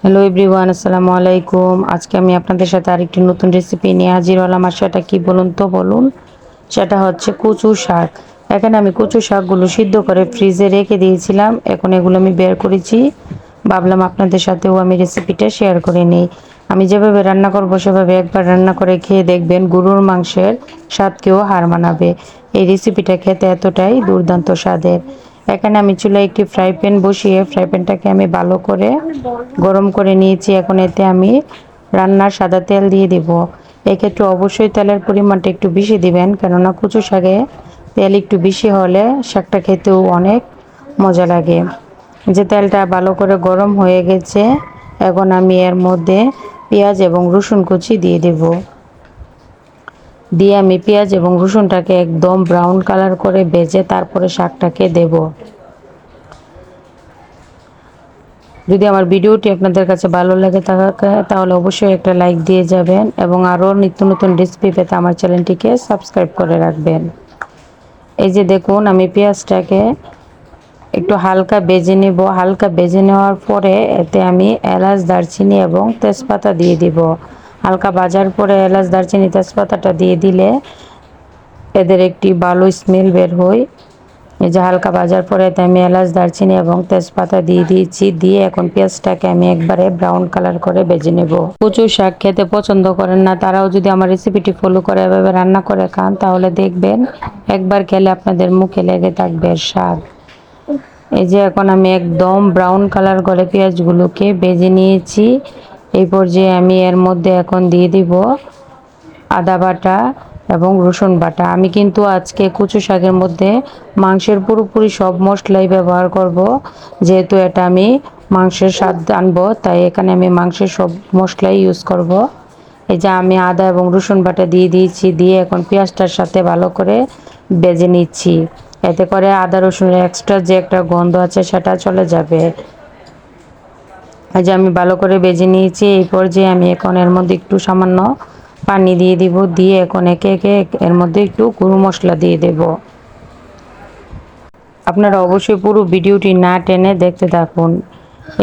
Hello everyone, আসসালামু আলাইকুম। আজকে আমি আপনাদের সাথে আরেকটি নতুন রেসিপি নিয়ে হাজির হলাম। আর সেটা কি বলুন তো? সেটা হচ্ছে কচু শাক। এখানে আমি কচু শাকগুলো সিদ্ধ করে ফ্রিজে রেখে দিয়েছিলাম। এখন এগুলো আমি বের করেছি। ভাবলাম আপনাদের সাথেও আমি রেসিপিটা শেয়ার করে নিই। আমি যেভাবে রান্না করব সেভাবে একবার রান্না করে খেয়ে দেখবেন, গরুর মাংসের স্বাদকেও হার মানাবে। এই রেসিপিটা খেতে এতটাই দুর্দান্ত স্বাদের। এখানে আমি চুলায় একটি ফ্রাই প্যান বসিয়ে ফ্রাই প্যানটাকে আমি ভালো করে গরম করে নিয়েছি। এখন এতে আমি রান্নার সাদা তেল দিয়ে দিব। এক্ষেত্রে অবশ্যই তেলের পরিমাণটা একটু বেশি দিবেন, কেননা কচু শাকে তেল একটু বেশি হলে শাকটা খেতেও অনেক মজা লাগে। যে তেলটা ভালো করে গরম হয়ে গেছে, এখন আমি এর মধ্যে পেঁয়াজ এবং রসুন কুচি দিয়ে দেব। দিয়ে আমি পেঁয়াজ এবং রসুনটাকে একদম ব্রাউন কালার করে ভেজে তারপরে শাকটাকে দেব। যদি আমার ভিডিওটি আপনাদের কাছে ভালো লাগে থাকে তাহলে অবশ্যই একটা লাইক দিয়ে যাবেন এবং আরও নিত্য নতুন রেসিপি পেতে আমার চ্যানেলটিকে সাবস্ক্রাইব করে রাখবেন। এই যে দেখুন, আমি পেঁয়াজটাকে একটু হালকা ভেজে নেব। হালকা ভেজে নেওয়ার পরে এতে আমি এলাচ, দারচিনি এবং তেজপাতা দিয়ে দিব। হালকা ভাজার পরে এলাচ, দারচিনি, তেজপাতাটা দিয়ে দিলে এদের একটি ভালো স্মেল বের হয়। এই যে হালকা ভাজার পরে এতে আমি এলাচ, দারচিনি এবং তেজপাতা দিয়ে দিয়েছি। দিয়ে এখন পেঁয়াজটাকে আমি একবারে ব্রাউন কালার করে ভেজে নেব। কচু শাক খেতে পছন্দ করেন না তারাও যদি আমার রেসিপিটি ফলো করে এভাবে রান্না করে খান, তাহলে দেখবেন একবার খেলে আপনাদের মুখে লেগে থাকবে স্বাদ। এই যে এখন আমি একদম ব্রাউন কালার করে পেঁয়াজগুলোকে ভেজে নিয়েছি। এই পর্যায়ে আমি এর মধ্যে এখন দিয়ে দিব আদা বাটা এবং রসুন বাটা। আমি কিন্তু আজকে কচু শাকের মধ্যে মাংসের পুরোপুরি সব মশলাই ব্যবহার করব, যেহেতু এটা আমি মাংসের স্বাদ আনবো, তাই এখানে আমি মাংসের সব মশলাই ইউজ করব। এই যে আমি আদা এবং রসুন বাটা দিয়ে দিয়েছি। দিয়ে এখন পেঁয়াজটার সাথে ভালো করে ভেজে নিচ্ছি। এতে করে আদা রসুনের এক্সট্রা যে একটা গন্ধ আছে সেটা চলে যাবে। এই যে আমি ভালো করে ভেজে নিয়েছি। এই পর্যায়ে আমি এখন এর মধ্যে একটু সামান্য পানি দিয়ে দিব। দিয়ে এখন একে একে এর মধ্যে একটু গুঁড়ো মশলা দিয়ে দেব। আপনারা অবশ্যই পুরো ভিডিওটি না টেনে দেখতে থাকুন।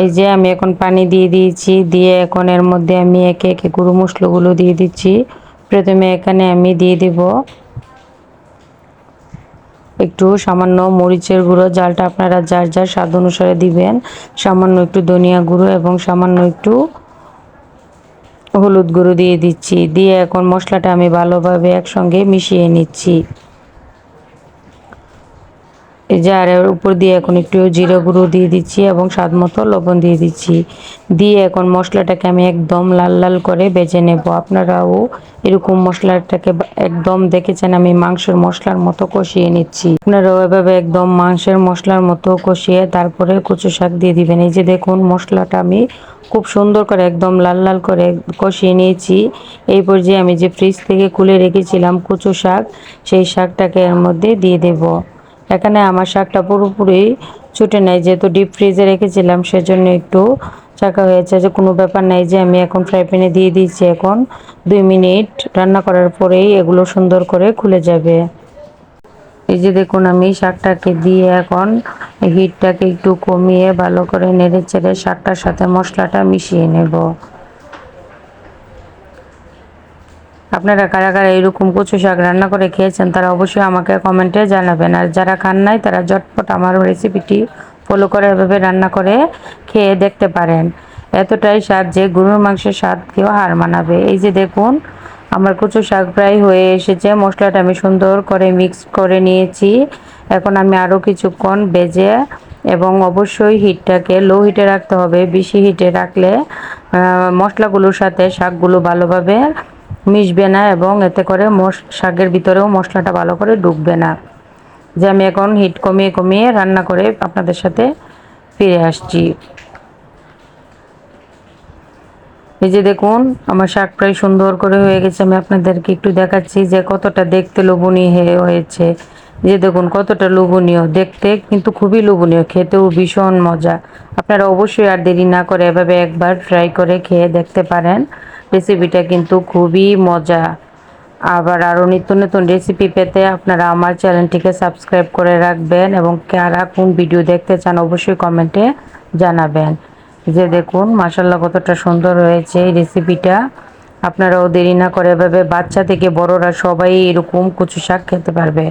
এই যে আমি এখন পানি দিয়ে দিয়েছি। দিয়ে এখন এর মধ্যে আমি একে একে গুঁড়ো মশলাগুলো দিয়ে দিচ্ছি। প্রথমে এখানে আমি দিয়ে দেব একটু সামান্য মরিচের গুঁড়ো, জালটা আপনারা যার যার স্বাদ অনুসারে দিবেন। সামান্য একটু ধনিয়া গুঁড়ো এবং সামান্য একটু হলুদ গুঁড়ো দিয়ে দিচ্ছি। দিয়ে এখন মশলাটা আমি ভালোভাবে একসঙ্গে মিশিয়ে নিচ্ছি। এই যে আর এর উপর দিয়ে এখন একটু জিরা গুঁড়ো দিয়ে দিচ্ছি এবং স্বাদ মতো লবণ দিয়ে দিচ্ছি। দিয়ে এখন মশলাটাকে আমি একদম লাল লাল করে ভেজে নেব। আপনারাও এরকম মশলাটাকে একদম দেখেছেন আমি মাংসের মশলার মতো কষিয়ে নিচ্ছি। আপনারাও এভাবে একদম মাংসের মশলার মতো কষিয়ে তারপরে কচু শাক দিয়ে দিবেন। এই যে দেখুন, মশলাটা আমি খুব সুন্দর করে একদম লাল লাল করে কষিয়ে নিয়েছি। এই পর্যায়ে আমি যে ফ্রিজ থেকে খুলে রেখেছিলাম কচু শাক, সেই শাকটাকে এর মধ্যে দিয়ে দেব। এখানে আমার শাকটা পুরোপুরি ছুটে নেয়, যেহেতু ডিপ ফ্রিজে রেখেছিলাম সেজন্য একটু চাকা হয়েছে। যে কোনো ব্যাপার নাই, যে আমি এখন ফ্রাই প্যানে দিয়ে দিয়েছি। এখন 2 মিনিট রান্না করার পরেই এগুলো সুন্দর করে খুলে যাবে। এই যে দেখুন, আমি শাকটাকে দিয়ে এখন হিটটাকে একটু কমিয়ে ভালো করে নেড়ে চেড়ে শাকটার সাথে মশলাটা মিশিয়ে নেব। আপনারা কারা কারা এরকম কচু শাক রান্না করে খেয়েছেন তারা অবশ্যই আমাকে কমেন্টে জানাবেন। আর যারা খান নাই তারা ঝটপট আমার রেসিপিটি ফলো করে এভাবে রান্না করে খেয়ে দেখতে পারেন। এতটাই স্বাদ যে গরুর মাংসের স্বাদকেও হার মানাবে। এই যে দেখুন, আমার কচু শাক প্রায় হয়ে এসেছে। মশলাটা আমি সুন্দর করে মিক্স করে নিয়েছি। এখন আমি আরও কিছুক্ষণ ভেজে এবং অবশ্যই হিটটাকে লো হিটে রাখতে হবে। বেশি হিটে রাখলে মশলাগুলোর সাথে শাকগুলো ভালোভাবে মিশবে না এবং এতে করে শাকের ভিতরেও মশলাটা ভালো করে ঢুকবে না। যে আমি এখন হিট কমিয়ে কমিয়ে রান্না করে আপনাদের সাথে ফিরে আসছি। এই যে দেখুন, আমার শাক প্রায় সুন্দর করে হয়ে গেছে। আমি আপনাদেরকে একটু দেখাচ্ছি যে কতটা দেখতে লোভনীয় হয়েছে। যে দেখুন কতটা লোভনীয় দেখতে, কিন্তু খুবই লোভনীয়, খেতেও ভীষণ মজা। আপনারা অবশ্যই আর দেরি না করে এভাবে একবার ট্রাই করে খেয়ে দেখতে পারেন। রেসিপিটা কিন্তু খুবই মজা। আবার আরও নিত্য নতুন রেসিপি পেতে আপনারা আমার চ্যানেলটিকে সাবস্ক্রাইব করে রাখবেন এবং কারা কোন ভিডিও দেখতে চান অবশ্যই কমেন্টে জানাবেন। যে দেখুন মাশাল্লাহ কতটা সুন্দর হয়েছে এই রেসিপিটা। আপনারাও দেরি না করে এভাবে বাচ্চা থেকে বড়রা সবাই এরকম কচু শাক খেতে পারবে।